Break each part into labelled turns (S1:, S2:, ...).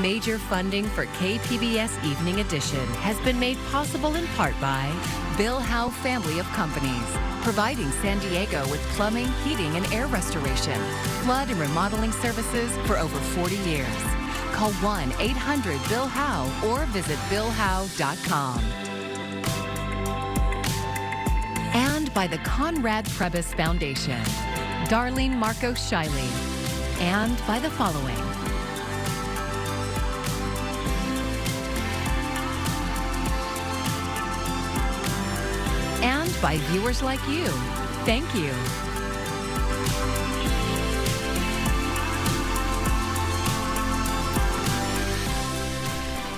S1: Major funding for KPBS Evening Edition has been made possible in part by Bill Howe Family of Companies, providing San Diego with plumbing, heating, and air restoration, flood and remodeling services for over 40 years. Call 1-800-BILL-HOWE or visit billhowe.com. And by the Conrad Trebas Foundation, Darlene Marcos Shiley, and by the following. And by viewers like you. Thank you.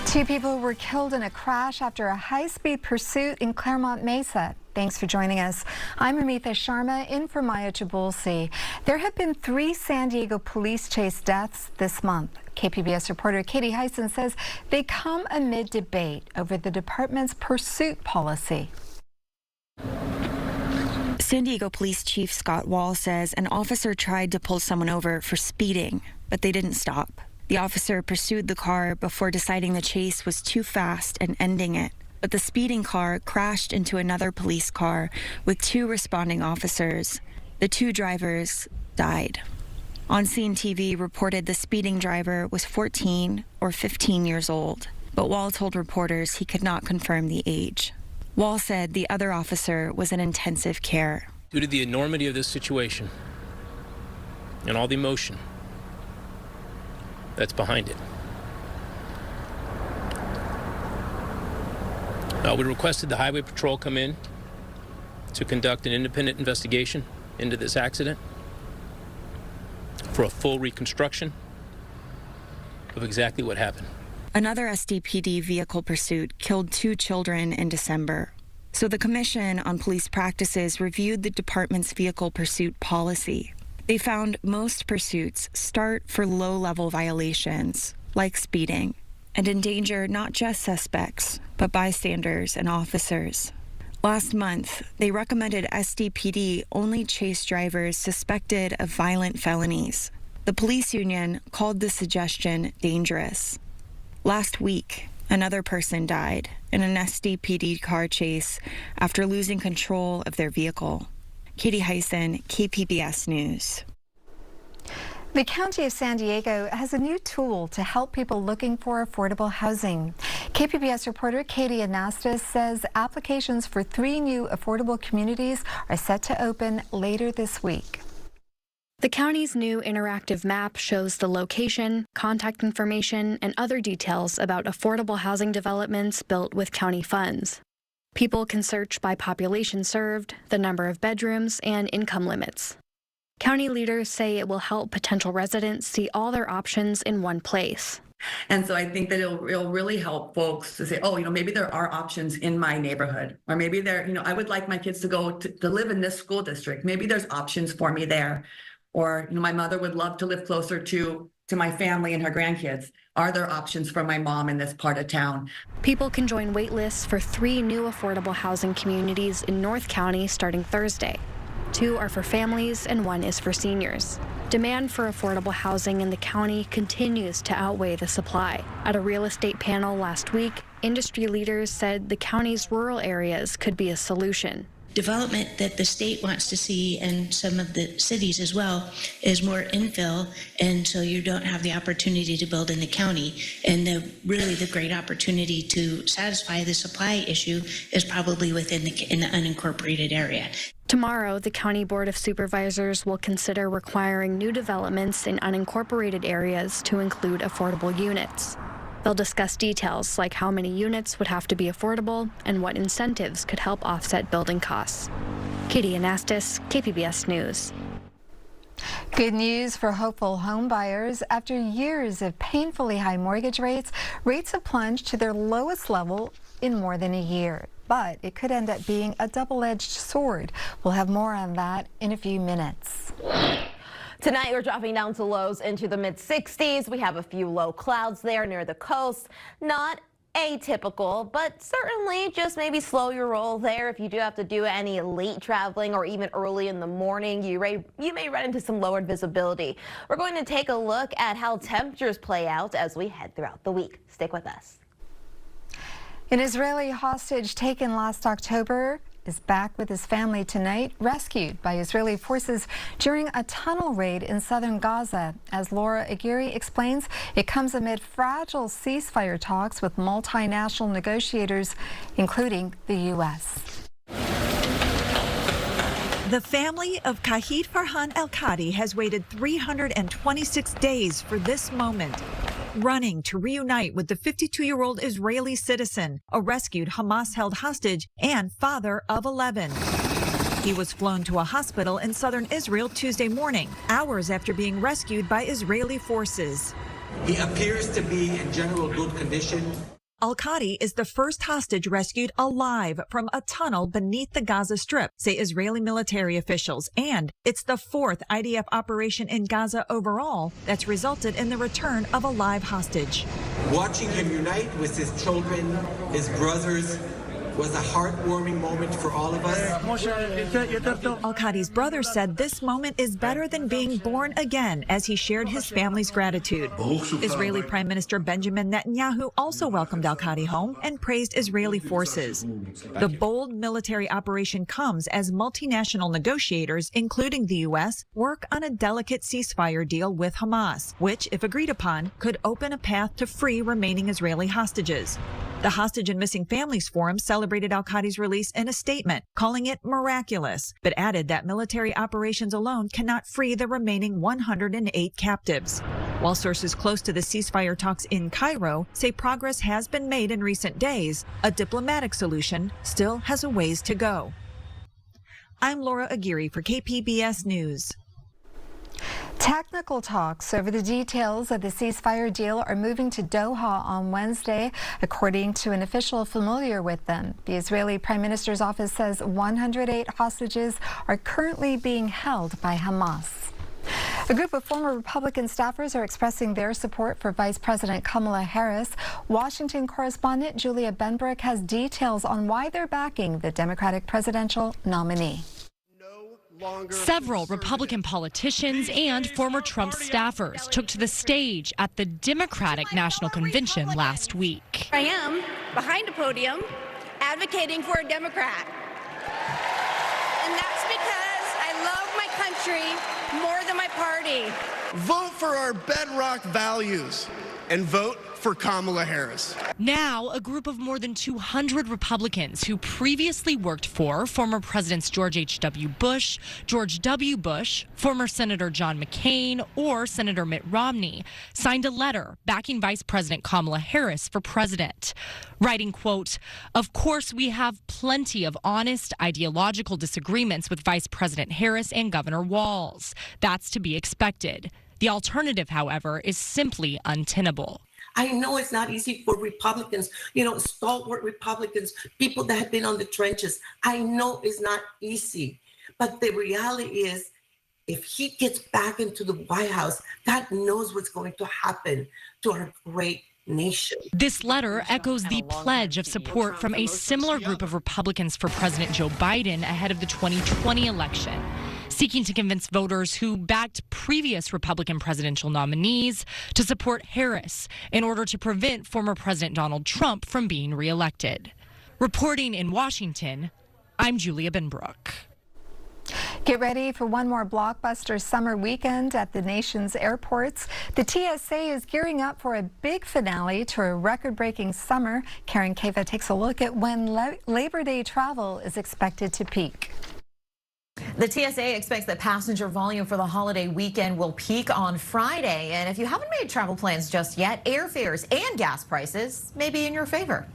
S2: Two people were killed in a crash after a high-speed pursuit in Claremont Mesa. Thanks for joining us. I'm Amitha Sharma in for Maya Jabulsi. There have been 3 San Diego police chase deaths this month. KPBS reporter Katie Hyson says they come amid debate over the department's pursuit policy.
S3: San Diego Police Chief Scott Wall says an officer tried to pull someone over for speeding, but they didn't stop. The officer pursued the car before deciding the chase was too fast and ending it. But the speeding car crashed into another police car with 2 responding officers. The 2 drivers died. On Scene TV reported the speeding driver was 14 or 15 years old, but Wall told reporters he could not confirm the age. Wall said the other officer was in intensive care.
S4: Due to the enormity of this situation and all the emotion that's behind it, we requested the Highway Patrol come in to conduct an independent investigation into this accident for a full reconstruction of exactly what happened.
S3: Another SDPD vehicle pursuit killed 2 children in December. So the Commission on Police Practices reviewed the department's vehicle pursuit policy. They found most pursuits start for low-level violations, like speeding, and endanger not just suspects, but bystanders and officers. Last month, they recommended SDPD only chase drivers suspected of violent felonies. The police union called the suggestion dangerous. Last week, another person died in an SDPD car chase after losing control of their vehicle. Katie Hyson, KPBS News.
S2: The County of San Diego has a new tool to help people looking for affordable housing. KPBS reporter Katie Anastas says applications for 3 new affordable communities are set to open later this week.
S5: The county's new interactive map shows the location, contact information, and other details about affordable housing developments built with county funds. People can search by population served, the number of bedrooms, and income limits. County leaders say it will help potential residents see all their options in one place.
S6: And so I think that it'll really help folks to say, oh, maybe there are options in my neighborhood, or maybe there, I would like my kids to go to live in this school district. Maybe there's options for me there. Or, my mother would love to live closer to my family and her grandkids. Are there options for my mom in this part of town?
S5: People can join wait lists for 3 new affordable housing communities in North County starting Thursday. 2 are for families and 1 is for seniors. Demand for affordable housing in the county continues to outweigh the supply. At a real estate panel last week, industry leaders said the county's rural areas could be a solution.
S7: Development that the state wants to see, and some of the cities as well, is more infill, and so you don't have the opportunity to build in the county. And the great opportunity to satisfy the supply issue is probably in the unincorporated area.
S5: Tomorrow, the County Board of Supervisors will consider requiring new developments in unincorporated areas to include affordable units. They'll discuss details like how many units would have to be affordable and what incentives could help offset building costs. Katie Anastas, KPBS News.
S2: Good news for hopeful home buyers. After years of painfully high mortgage rates have plunged to their lowest level in more than a year. But it could end up being a double-edged sword. We'll have more on that in a few minutes.
S8: Tonight, we're dropping down to lows into the mid-60s. We have a few low clouds there near the coast. Not atypical, but certainly just maybe slow your roll there. If you do have to do any late traveling or even early in the morning, you may run into some lowered visibility. We're going to take a look at how temperatures play out as we head throughout the week. Stick with us.
S2: An Israeli hostage taken last October is back with his family tonight, rescued by Israeli forces during a tunnel raid in southern Gaza. As Laura Aguirre explains, it comes amid fragile ceasefire talks with multinational negotiators, including the U.S.
S9: The family of Kahid Farhan Al-Qadi has waited 326 days for this moment, running to reunite with the 52-year-old Israeli citizen, a rescued Hamas-held hostage and father of 11. He was flown to a hospital in southern Israel Tuesday morning, hours after being rescued by Israeli forces.
S10: He appears to be in general good condition.
S9: Al-Qadi is the first hostage rescued alive from a tunnel beneath the Gaza Strip, say Israeli military officials. And it's the fourth IDF operation in Gaza overall that's resulted in the return of a live hostage.
S10: Watching him unite with his children, his brothers, was a heartwarming moment for all of us.
S9: Al-Qadi's brother said this moment is better than being born again as he shared his family's gratitude. Israeli Prime Minister Benjamin Netanyahu also welcomed Al-Qadi home and praised Israeli forces. The bold military operation comes as multinational negotiators, including the U.S., work on a delicate ceasefire deal with Hamas, which, if agreed upon, could open a path to free remaining Israeli hostages. The Hostage and Missing Families Forum celebrated Al-Qadi's release in a statement, calling it miraculous, but added that military operations alone cannot free the remaining 108 captives. While sources close to the ceasefire talks in Cairo say progress has been made in recent days, a diplomatic solution still has a ways to go. I'm Laura Aguirre for KPBS News.
S2: Technical talks over the details of the ceasefire deal are moving to Doha on Wednesday, according to an official familiar with them. The Israeli Prime Minister's office says 108 hostages are currently being held by Hamas. A group of former Republican staffers are expressing their support for Vice President Kamala Harris. Washington correspondent Julia Benbrook has details on why they're backing the Democratic presidential nominee.
S11: Several Republican politicians and former Trump staffers took to the stage at the Democratic National Convention last week.
S12: I am behind a podium advocating for a Democrat. And that's because I love my country more than my party.
S13: Vote for our bedrock values and vote for Kamala Harris.
S11: Now, a group of more than 200 Republicans who previously worked for former Presidents George H.W. Bush, George W. Bush, former Senator John McCain, or Senator Mitt Romney signed a letter backing Vice President Kamala Harris for president, writing, quote, "Of course, we have plenty of honest ideological disagreements with Vice President Harris and Governor Walz. That's to be expected. The alternative, however, is simply untenable."
S14: I know it's not easy for Republicans, stalwart Republicans, people that have been on the trenches. I know it's not easy, but the reality is if he gets back into the White House, God knows what's going to happen to our great nation.
S11: This letter echoes the pledge of support from a similar group of Republicans for President Joe Biden ahead of the 2020 election, seeking to convince voters who backed previous Republican presidential nominees to support Harris in order to prevent former President Donald Trump from being reelected. Reporting in Washington, I'm Julia Benbrook.
S2: Get ready for one more blockbuster summer weekend at the nation's airports. The TSA is gearing up for a big finale to a record-breaking summer. Karen Cava takes a look at when Labor Day travel is expected to peak.
S15: The TSA expects that passenger volume for the holiday weekend will peak on Friday. And if you haven't made travel plans just yet, airfares and gas prices may be in your favor.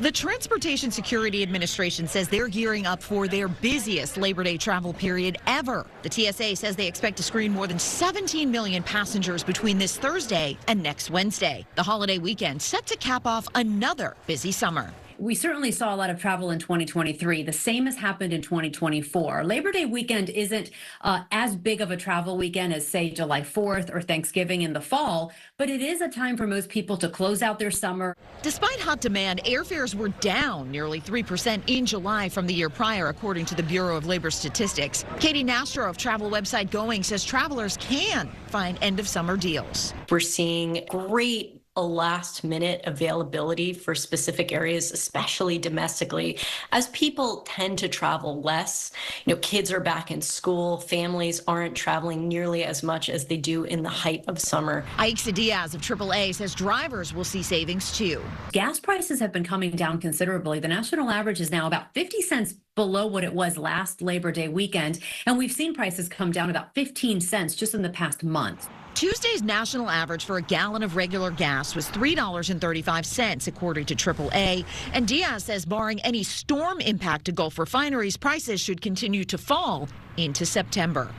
S16: The Transportation Security Administration says they're gearing up for their busiest Labor Day travel period ever. The TSA says they expect to screen more than 17 million passengers between this Thursday and next Wednesday. The holiday weekend set to cap off another busy summer.
S17: We certainly saw a lot of travel in 2023. The same has happened in 2024. Labor Day weekend isn't as big of a travel weekend as, say, July 4th or Thanksgiving in the fall, but it is a time for most people to close out their summer.
S16: Despite hot demand, airfares were down nearly 3% in July from the year prior, according to the Bureau of Labor Statistics. Katie Nastro of travel website Going says travelers can find end-of-summer deals.
S18: We're seeing great last-minute availability for specific areas, especially domestically, as people tend to travel less. Kids are back in school, families aren't traveling nearly as much as they do in the height of summer.
S16: Aixa Diaz of AAA says drivers will see savings too.
S17: Gas prices have been coming down considerably. The national average is now about 50 cents below what it was last Labor Day weekend, and we've seen prices come down about 15 cents just in the past month.
S16: Tuesday's national average for a gallon of regular gas was $3.35, according to AAA. And Diaz says barring any storm impact to Gulf refineries, prices should continue to fall into September.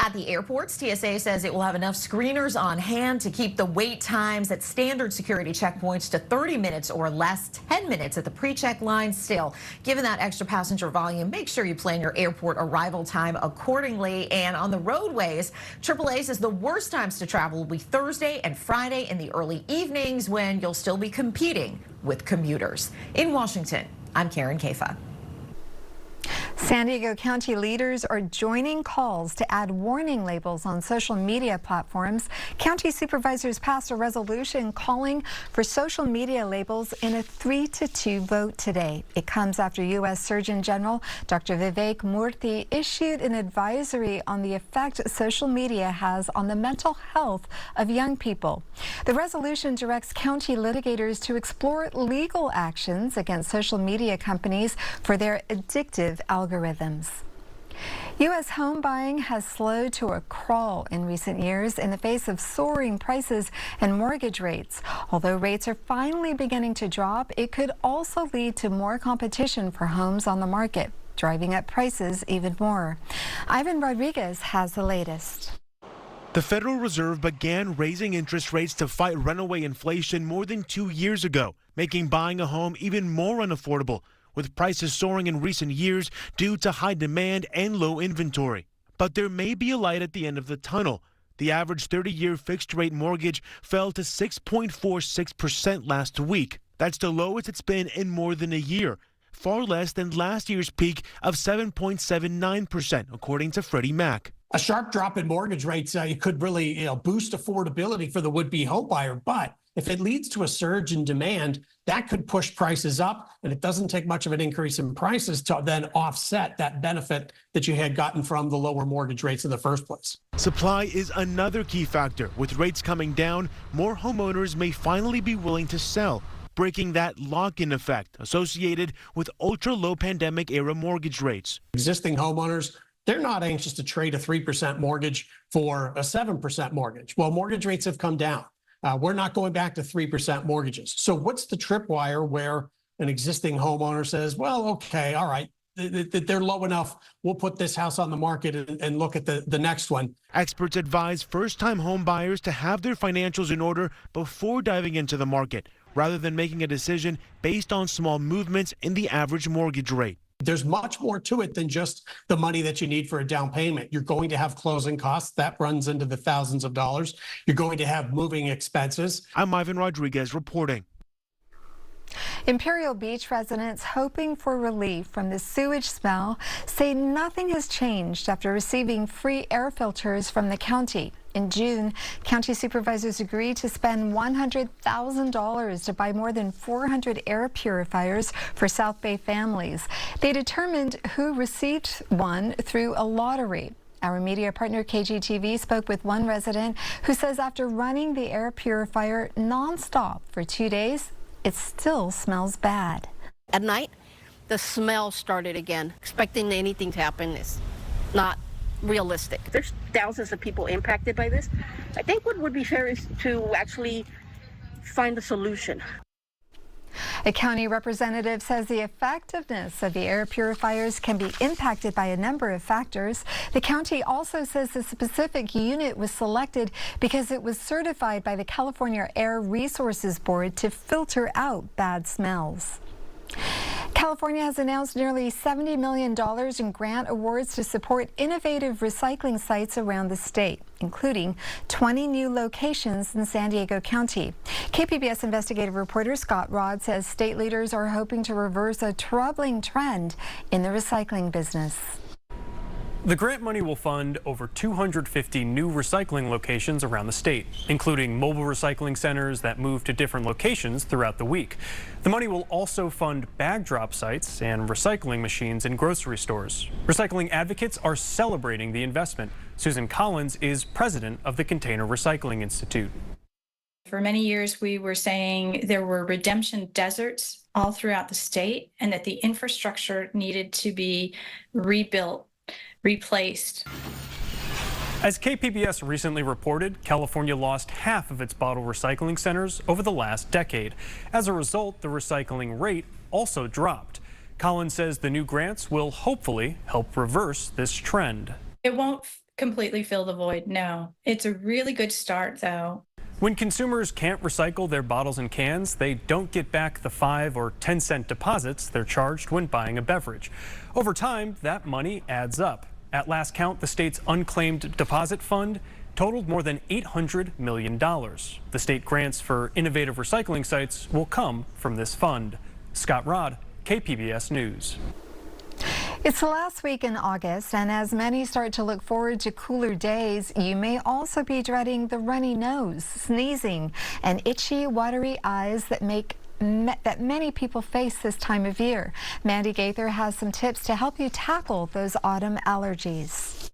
S15: At the airports, TSA says it will have enough screeners on hand to keep the wait times at standard security checkpoints to 30 minutes or less, 10 minutes at the pre-check line. Still, given that extra passenger volume, make sure you plan your airport arrival time accordingly. And on the roadways, AAA says the worst times to travel will be Thursday and Friday in the early evenings when you'll still be competing with commuters. In Washington, I'm Karen Kafa.
S2: San Diego County leaders are joining calls to add warning labels on social media platforms. County supervisors passed a resolution calling for social media labels in a 3-2 vote today. It comes after U.S. Surgeon General Dr. Vivek Murthy issued an advisory on the effect social media has on the mental health of young people. The resolution directs county litigators to explore legal actions against social media companies for their addictive algorithms. U.S. home buying has slowed to a crawl in recent years in the face of soaring prices and mortgage rates. Although rates are finally beginning to drop, it could also lead to more competition for homes on the market, driving up prices even more. Ivan Rodriguez has the latest.
S19: The Federal Reserve began raising interest rates to fight runaway inflation more than 2 years ago, making buying a home even more unaffordable, with prices soaring in recent years due to high demand and low inventory. But there may be a light at the end of the tunnel. The average 30-year fixed-rate mortgage fell to 6.46% last week. That's the lowest it's been in more than a year, far less than last year's peak of 7.79%, according to Freddie Mac.
S20: A sharp drop in mortgage rates it could really boost affordability for the would-be homebuyer, but if it leads to a surge in demand, that could push prices up, and it doesn't take much of an increase in prices to then offset that benefit that you had gotten from the lower mortgage rates in the first place.
S19: Supply is another key factor. With rates coming down, more homeowners may finally be willing to sell, breaking that lock-in effect associated with ultra-low pandemic-era mortgage rates.
S20: Existing homeowners, they're not anxious to trade a 3% mortgage for a 7% mortgage. Well, mortgage rates have come down. We're not going back to 3% mortgages. So what's the tripwire where an existing homeowner says, well, okay, all right, they're low enough. We'll put this house on the market and look at the next one.
S19: Experts advise first-time home buyers to have their financials in order before diving into the market, rather than making a decision based on small movements in the average mortgage rate.
S20: There's much more to it than just the money that you need for a down payment. You're going to have closing costs. That runs into the thousands of dollars. You're going to have moving expenses.
S19: I'm Ivan Rodriguez reporting.
S2: Imperial Beach residents hoping for relief from the sewage smell say nothing has changed after receiving free air filters from the county. In June, county supervisors agreed to spend $100,000 to buy more than 400 air purifiers for South Bay families. They determined who received one through a lottery. Our media partner KGTV spoke with one resident who says after running the air purifier nonstop for 2 days, it still smells bad.
S21: At night, the smell started again. Expecting anything to happen is not realistic. There's thousands of people impacted by this. I think what would be fair is to actually find a solution.
S2: A county representative says the effectiveness of the air purifiers can be impacted by a number of factors. The county also says the specific unit was selected because it was certified by the California Air Resources Board to filter out bad smells. California has announced nearly $70 million in grant awards to support innovative recycling sites around the state, including 20 new locations in San Diego County. KPBS investigative reporter Scott Rodd says state leaders are hoping to reverse a troubling trend in the recycling business.
S1: The grant money will fund over 250 new recycling locations around the state, including mobile recycling centers that move to different locations throughout the week. The money will also fund bag drop sites and recycling machines in grocery stores. Recycling advocates are celebrating the investment. Susan Collins is president of the Container Recycling Institute.
S22: For many years, we were saying there were redemption deserts all throughout the state and that the infrastructure needed to be rebuilt, replaced.
S1: As KPBS recently reported, California lost half of its bottle recycling centers over the last decade. As a result, the recycling rate also dropped. Collins says the new grants will hopefully help reverse this trend.
S22: It won't completely fill the void, no. It's a really good start, though.
S1: When consumers can't recycle their bottles and cans, they don't get back the 5 or 10 cent deposits they're charged when buying a beverage. Over time, that money adds up. At last count, the state's unclaimed deposit fund totaled more than $800 million. The state grants for innovative recycling sites will come from this fund. Scott Rodd, KPBS News.
S2: It's the last week in August, and as many start to look forward to cooler days, you may also be dreading the runny nose, sneezing, and itchy, watery eyes that many people face this time of year. Mandy Gaither has some tips to help you tackle those autumn allergies.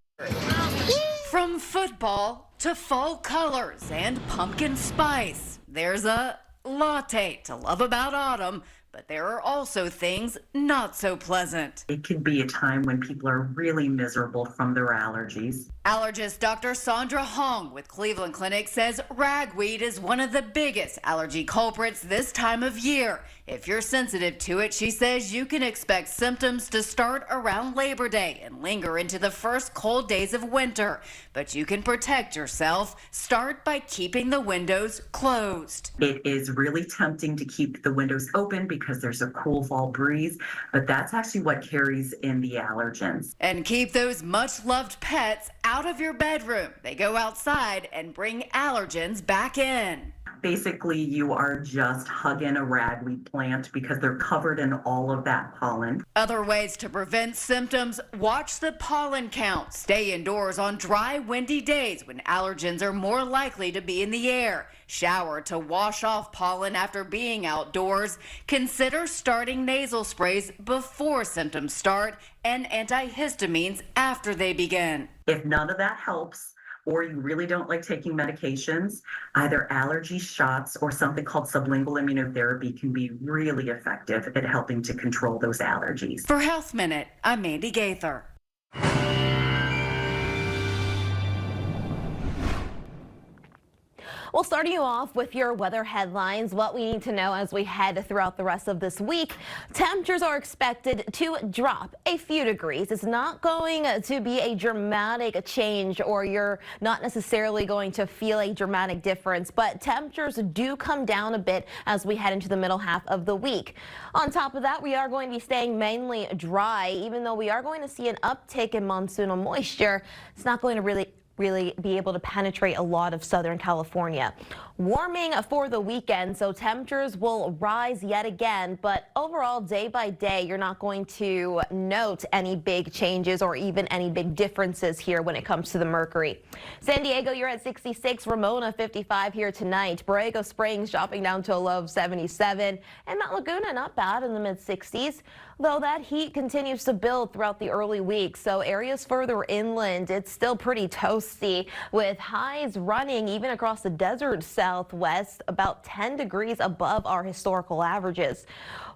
S23: From football to fall colors and pumpkin spice, there's a latte to love about autumn. But there are also things not so pleasant.
S24: It can be a time when people are really miserable from their allergies.
S23: Allergist Dr. Sandra Hong with Cleveland Clinic says ragweed is one of the biggest allergy culprits this time of year. If you're sensitive to it, she says you can expect symptoms to start around Labor Day and linger into the first cold days of winter. But you can protect yourself. Start by keeping the windows closed.
S24: It is really tempting to keep the windows open because there's a cool fall breeze, but that's actually what carries in the allergens.
S23: And keep those much-loved pets out of your bedroom. They go outside and bring allergens back in.
S24: Basically, you are just hugging a ragweed plant because they're covered in all of that pollen.
S23: Other ways to prevent symptoms: watch the pollen count. Stay indoors on dry, windy days when allergens are more likely to be in the air. Shower to wash off pollen after being outdoors. Consider starting nasal sprays before symptoms start and antihistamines after they begin.
S24: If none of that helps, or you really don't like taking medications, either allergy shots or something called sublingual immunotherapy can be really effective at helping to control those allergies.
S23: For Health Minute, I'm Mandy Gaither.
S8: Well, starting you off with your weather headlines, what we need to know as we head throughout the rest of this week. Temperatures are expected to drop a few degrees. It's not going to be a dramatic change, or you're not necessarily going to feel a dramatic difference, but temperatures do come down a bit as we head into the middle half of the week. On top of that, we are going to be staying mainly dry. Even though we are going to see an uptick in monsoonal moisture, it's not going to really be able to penetrate a lot of Southern California. Warming for the weekend, so temperatures will rise yet again, but overall, day by day, you're not going to note any big changes or even any big differences here when it comes to the mercury. San Diego, you're at 66, Ramona 55 here tonight. Borrego Springs dropping down to a low of 77, and Mount Laguna not bad in the mid 60s. Though that heat continues to build throughout the early week, so areas further inland, it's still pretty toasty, with highs running even across the desert southwest, about 10 degrees above our historical averages.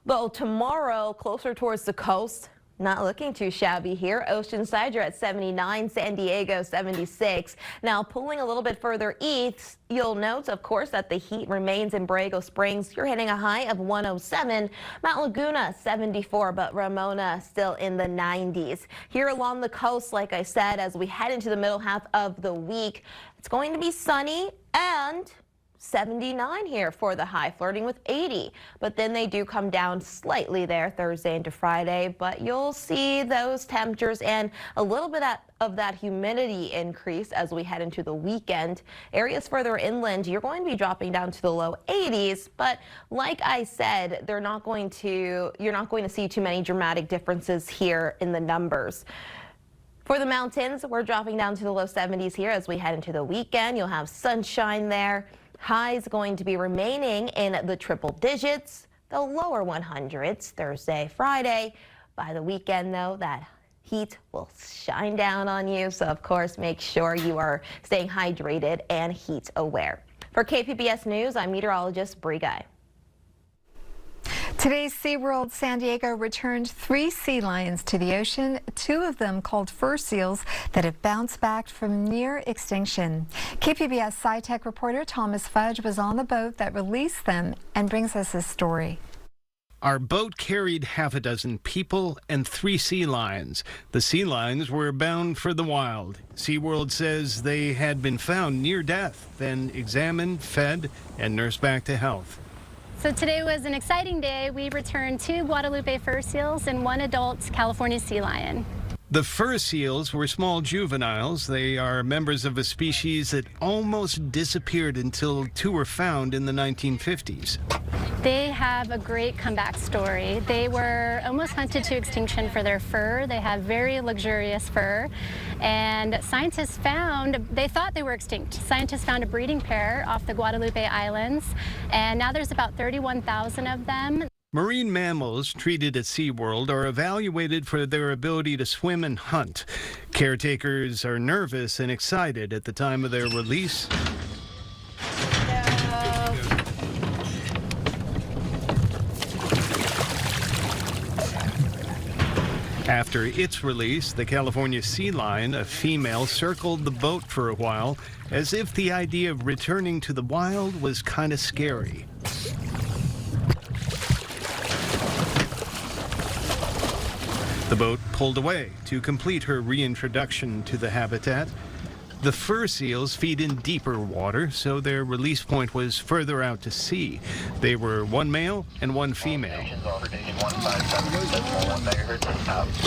S8: Though tomorrow, closer towards the coast, Not looking too shabby here. Oceanside, you're at 79, San Diego 76. Now pulling a little bit further east, you'll note, of course, that the heat remains in Borrego Springs. You're hitting a high of 107. Mount Laguna 74, but Ramona still in the 90s. Here along the coast, like I said, as we head into the middle half of the week, it's going to be sunny and 79 here for the high, flirting with 80, but then they do come down slightly there Thursday into Friday, but you'll see those temperatures and a little bit of that humidity increase as we head into the weekend. Areas further inland, you're going to be dropping down to the low 80s, but like I said, you're not going to see too many dramatic differences here in the numbers. For the mountains, we're dropping down to the low 70s here as we head into the weekend. You'll have sunshine there. Highs going to be remaining in the triple digits, the lower 100s Thursday, Friday. By the weekend, though, that heat will shine down on you. So, of course, make sure you are staying hydrated and heat aware. For KPBS News, I'm meteorologist Bree Guy.
S2: Today's SeaWorld San Diego returned 3 sea lions to the ocean, 2 of them called fur seals that have bounced back from near extinction. KPBS SciTech reporter Thomas Fudge was on the boat that released them and brings us this story.
S3: Our boat carried half a dozen people and 3 sea lions. The sea lions were bound for the wild. SeaWorld says they had been found near death, then examined, fed, and nursed back to health.
S4: So today was an exciting day. We returned 2 Guadalupe fur seals and 1 adult California sea lion.
S3: The fur seals were small juveniles. They are members of a species that almost disappeared until 2 were found in the 1950s.
S4: They have a great comeback story. They were almost hunted to extinction for their fur. They have very luxurious fur. And scientists they thought they were extinct. Scientists found a breeding pair off the Guadalupe Islands, and now there's about 31,000 of them.
S3: Marine mammals treated at SeaWorld are evaluated for their ability to swim and hunt. Caretakers are nervous and excited at the time of their release. After its release, the California sea lion, a female, circled the boat for a while, as if the idea of returning to the wild was kind of scary. The boat pulled away to complete her reintroduction to the habitat. The fur seals feed in deeper water, so their release point was further out to sea. They were 1 male and 1 female.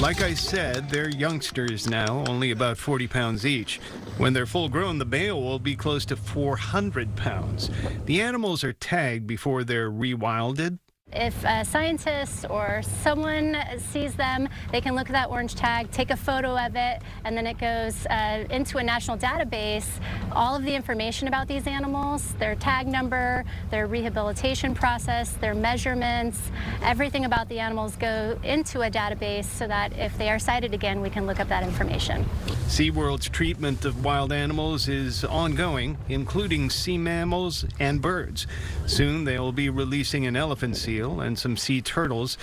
S3: Like I said, they're youngsters now, only about 40 pounds each. When they're full grown, the male will be close to 400 pounds. The animals are tagged before they're rewilded.
S4: If a scientist or someone sees them, they can look at that orange tag, take a photo of it, and then it goes into a national database. All of the information about these animals, their tag number, their rehabilitation process, their measurements, everything about the animals go into a database so that if they are sighted again, we can look up that information.
S3: SeaWorld's treatment of wild animals is ongoing, including sea mammals and birds. Soon they'll be releasing an elephant seal and some sea turtles.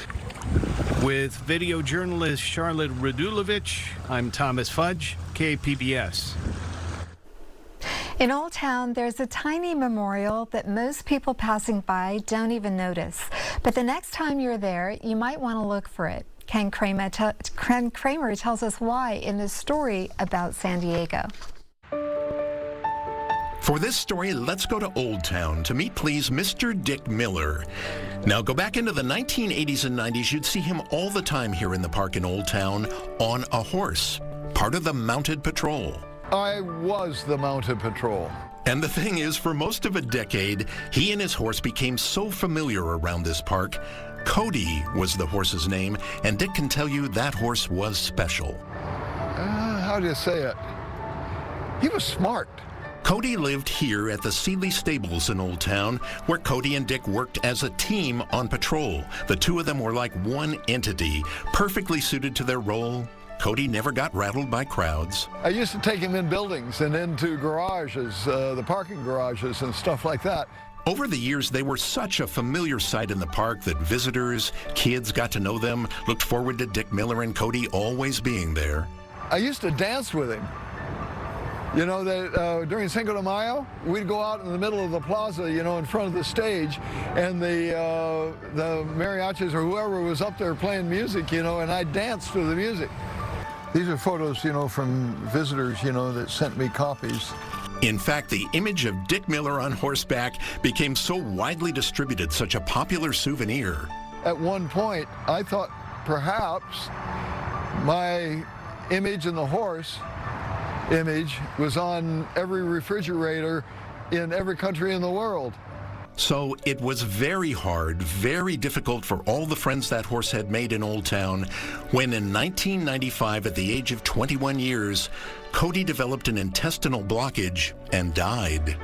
S3: With video journalist Charlotte Radulovich, I'm Thomas Fudge, KPBS.
S2: In Old Town, there's a tiny memorial that most people passing by don't even notice. But the next time you're there, you might want to look for it. Ken Kramer tells us why in this story about San Diego.
S6: For this story, let's go to Old Town to meet, please, Mr. Dick Miller. Now, go back into the 1980s and 90s. You'd see him all the time here in the park in Old Town on a horse, part of the Mounted Patrol.
S7: I was the Mounted Patrol.
S6: And the thing is, for most of a decade, he and his horse became so familiar around this park. Cody was the horse's name, and Dick can tell you that horse was special.
S7: How do you say it? He was smart.
S6: Cody lived here at the Seeley Stables in Old Town, where Cody and Dick worked as a team on patrol. The 2 of them were like one entity, perfectly suited to their role. Cody never got rattled by crowds.
S7: I used to take him in buildings and into garages, the parking garages and stuff like that.
S6: Over the years, they were such a familiar sight in the park that visitors, kids got to know them, looked forward to Dick Miller and Cody always being there.
S7: I used to dance with him. You know, during Cinco de Mayo, we'd go out in the middle of the plaza, you know, in front of the stage, and the mariachis or whoever was up there playing music, you know, and I danced to the music. These are photos, you know, from visitors, you know, that sent me copies.
S6: In fact, the image of Dick Miller on horseback became so widely distributed, such a popular souvenir.
S7: At one point, I thought perhaps my image in the horse image was on every refrigerator in every country in the world.
S6: So it was very hard, very difficult for all the friends that horse had made in Old Town when in 1995, at the age of 21 years, Cody developed an intestinal blockage and died.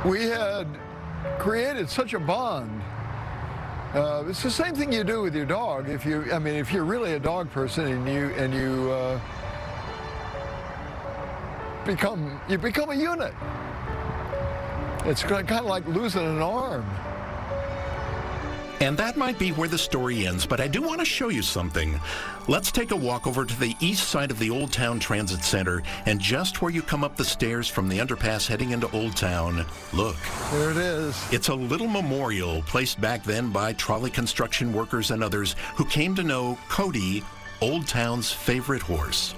S7: We had created such a bond. It's the same thing you do with your dog. If you're really a dog person and you become a unit. It's kind of like losing an arm.
S6: And that might be where the story ends, but I do want to show you something. Let's take a walk over to the east side of the Old Town Transit Center, and just where you come up the stairs from the underpass heading into Old Town, look.
S7: There it is.
S6: It's a little memorial placed back then by trolley construction workers and others who came to know Cody, Old Town's favorite horse.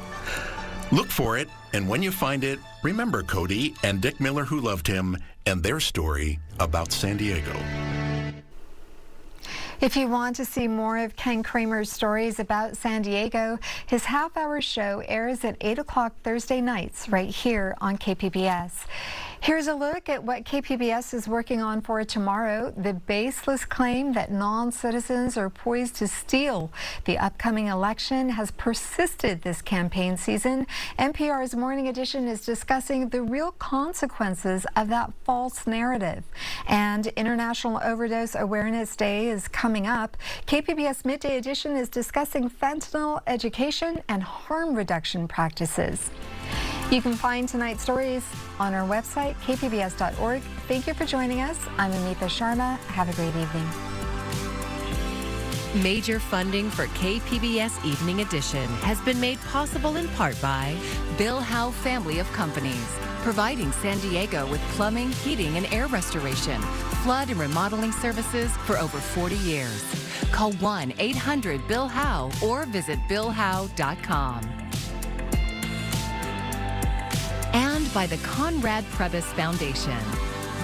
S6: Look for it, and when you find it, remember Cody and Dick Miller who loved him and their story about San Diego.
S2: If you want to see more of Ken Kramer's stories about San Diego, his half-hour show airs at 8 o'clock Thursday nights right here on KPBS. Here's a look at what KPBS is working on for tomorrow. The baseless claim that non-citizens are poised to steal the upcoming election has persisted this campaign season. NPR's Morning Edition is discussing the real consequences of that false narrative. And International Overdose Awareness Day is coming up. KPBS Midday Edition is discussing fentanyl education and harm reduction practices. You can find tonight's stories on our website, kpbs.org. Thank you for joining us. I'm Amita Sharma. Have a great evening.
S5: Major funding for KPBS Evening Edition has been made possible in part by Bill Howe Family of Companies, providing San Diego with plumbing, heating, and air restoration, flood and remodeling services for over 40 years. Call 1-800-BILL-HOWE or visit billhowe.com. And by the Conrad Prebys Foundation,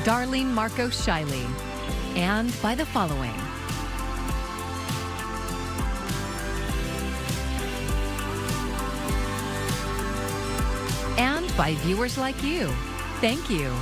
S5: Darlene Marco Shiley, and by the following. And by viewers like you. Thank you.